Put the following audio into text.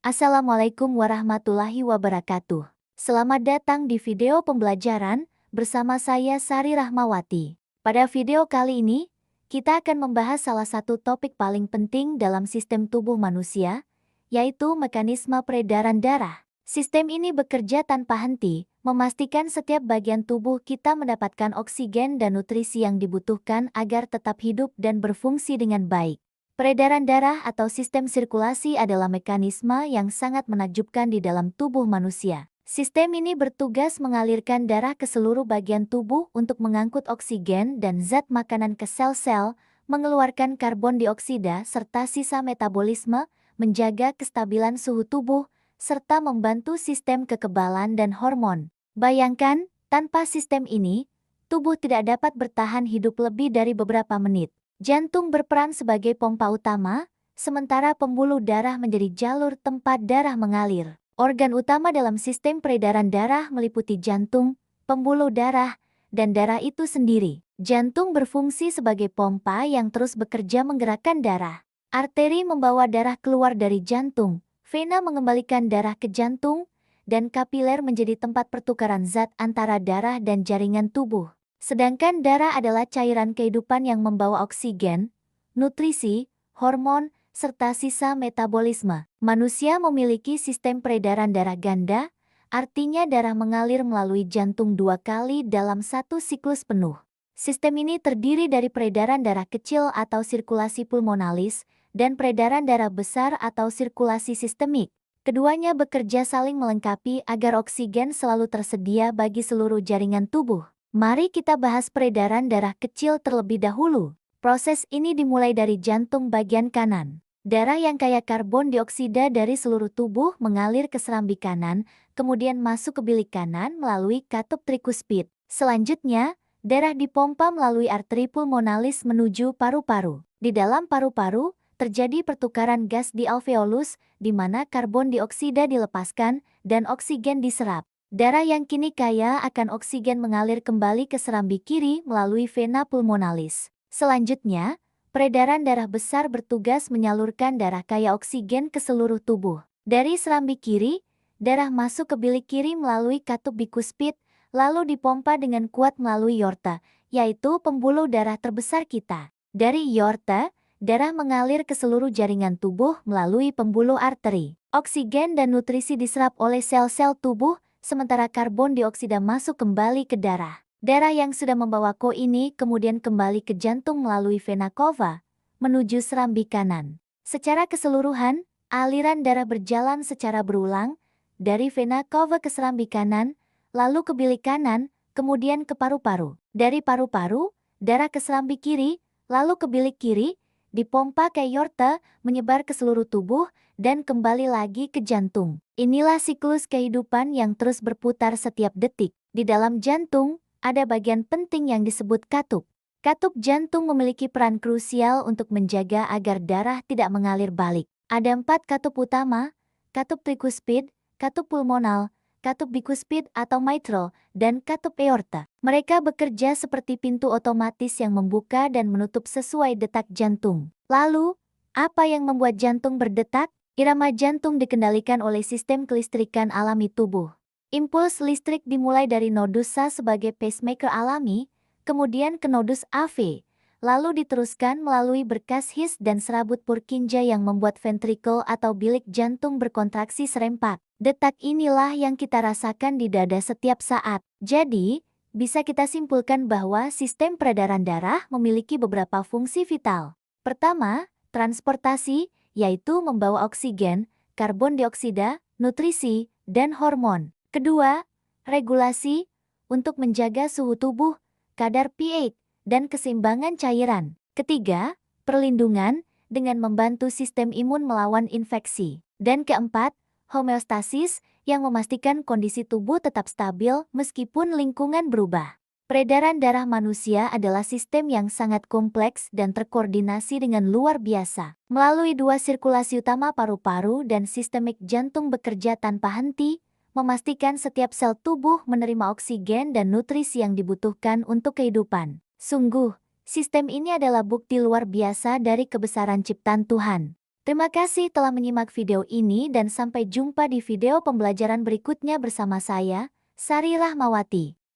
Assalamualaikum warahmatullahi wabarakatuh. Selamat datang di video pembelajaran bersama saya Sari Rahmawati. Pada video kali ini, kita akan membahas salah satu topik paling penting dalam sistem tubuh manusia, yaitu mekanisme peredaran darah. Sistem ini bekerja tanpa henti, memastikan setiap bagian tubuh kita mendapatkan oksigen dan nutrisi yang dibutuhkan agar tetap hidup dan berfungsi dengan baik. Peredaran darah atau sistem sirkulasi adalah mekanisme yang sangat menakjubkan di dalam tubuh manusia. Sistem ini bertugas mengalirkan darah ke seluruh bagian tubuh untuk mengangkut oksigen dan zat makanan ke sel-sel, mengeluarkan karbon dioksida serta sisa metabolisme, menjaga kestabilan suhu tubuh, serta membantu sistem kekebalan dan hormon. Bayangkan, tanpa sistem ini, tubuh tidak dapat bertahan hidup lebih dari beberapa menit. Jantung berperan sebagai pompa utama, sementara pembuluh darah menjadi jalur tempat darah mengalir. Organ utama dalam sistem peredaran darah meliputi jantung, pembuluh darah, dan darah itu sendiri. Jantung berfungsi sebagai pompa yang terus bekerja menggerakkan darah. Arteri membawa darah keluar dari jantung, vena mengembalikan darah ke jantung, dan kapiler menjadi tempat pertukaran zat antara darah dan jaringan tubuh. Sedangkan darah adalah cairan kehidupan yang membawa oksigen, nutrisi, hormon, serta sisa metabolisme. Manusia memiliki sistem peredaran darah ganda, artinya darah mengalir melalui jantung 2 kali dalam satu siklus penuh. Sistem ini terdiri dari peredaran darah kecil atau sirkulasi pulmonalis, dan peredaran darah besar atau sirkulasi sistemik. Keduanya bekerja saling melengkapi agar oksigen selalu tersedia bagi seluruh jaringan tubuh. Mari kita bahas peredaran darah kecil terlebih dahulu. Proses ini dimulai dari jantung bagian kanan. Darah yang kaya karbon dioksida dari seluruh tubuh mengalir ke serambi kanan, kemudian masuk ke bilik kanan melalui katup trikuspid. Selanjutnya, darah dipompa melalui arteri pulmonalis menuju paru-paru. Di dalam paru-paru, terjadi pertukaran gas di alveolus, di mana karbon dioksida dilepaskan dan oksigen diserap. Darah yang kini kaya akan oksigen mengalir kembali ke serambi kiri melalui vena pulmonalis. Selanjutnya, peredaran darah besar bertugas menyalurkan darah kaya oksigen ke seluruh tubuh. Dari serambi kiri, darah masuk ke bilik kiri melalui katup bikuspid, lalu dipompa dengan kuat melalui aorta, yaitu pembuluh darah terbesar kita. Dari aorta, darah mengalir ke seluruh jaringan tubuh melalui pembuluh arteri. Oksigen dan nutrisi diserap oleh sel-sel tubuh, sementara karbon dioksida masuk kembali ke darah. Darah yang sudah membawa ko ini kemudian kembali ke jantung melalui vena cava, menuju serambi kanan. Secara keseluruhan, aliran darah berjalan secara berulang, dari vena cava ke serambi kanan, lalu ke bilik kanan, kemudian ke paru-paru. Dari paru-paru, darah ke serambi kiri, lalu ke bilik kiri, dipompa ke aorta, menyebar ke seluruh tubuh, dan kembali lagi ke jantung. Inilah siklus kehidupan yang terus berputar setiap detik. Di dalam jantung, ada bagian penting yang disebut katup. Katup jantung memiliki peran krusial untuk menjaga agar darah tidak mengalir balik. Ada 4 katup utama, katup trikuspid, katup pulmonal, katup bikuspid atau mitral, dan katup aorta. Mereka bekerja seperti pintu otomatis yang membuka dan menutup sesuai detak jantung. Lalu, apa yang membuat jantung berdetak? Irama jantung dikendalikan oleh sistem kelistrikan alami tubuh. Impuls listrik dimulai dari nodus A sebagai pacemaker alami, kemudian ke nodus AV, lalu diteruskan melalui berkas His dan serabut Purkinje yang membuat ventrikel atau bilik jantung berkontraksi serempak. Detak inilah yang kita rasakan di dada setiap saat. Jadi, bisa kita simpulkan bahwa sistem peredaran darah memiliki beberapa fungsi vital. Pertama, transportasi, yaitu membawa oksigen, karbon dioksida, nutrisi, dan hormon. Kedua, regulasi, untuk menjaga suhu tubuh, kadar pH, dan keseimbangan cairan. Ketiga, perlindungan, dengan membantu sistem imun melawan infeksi. Dan keempat, homeostasis, yang memastikan kondisi tubuh tetap stabil meskipun lingkungan berubah. Peredaran darah manusia adalah sistem yang sangat kompleks dan terkoordinasi dengan luar biasa. Melalui 2 sirkulasi utama paru-paru dan sistemik jantung bekerja tanpa henti, memastikan setiap sel tubuh menerima oksigen dan nutrisi yang dibutuhkan untuk kehidupan. Sungguh, sistem ini adalah bukti luar biasa dari kebesaran ciptaan Tuhan. Terima kasih telah menyimak video ini dan sampai jumpa di video pembelajaran berikutnya bersama saya, Sari Rahmawati.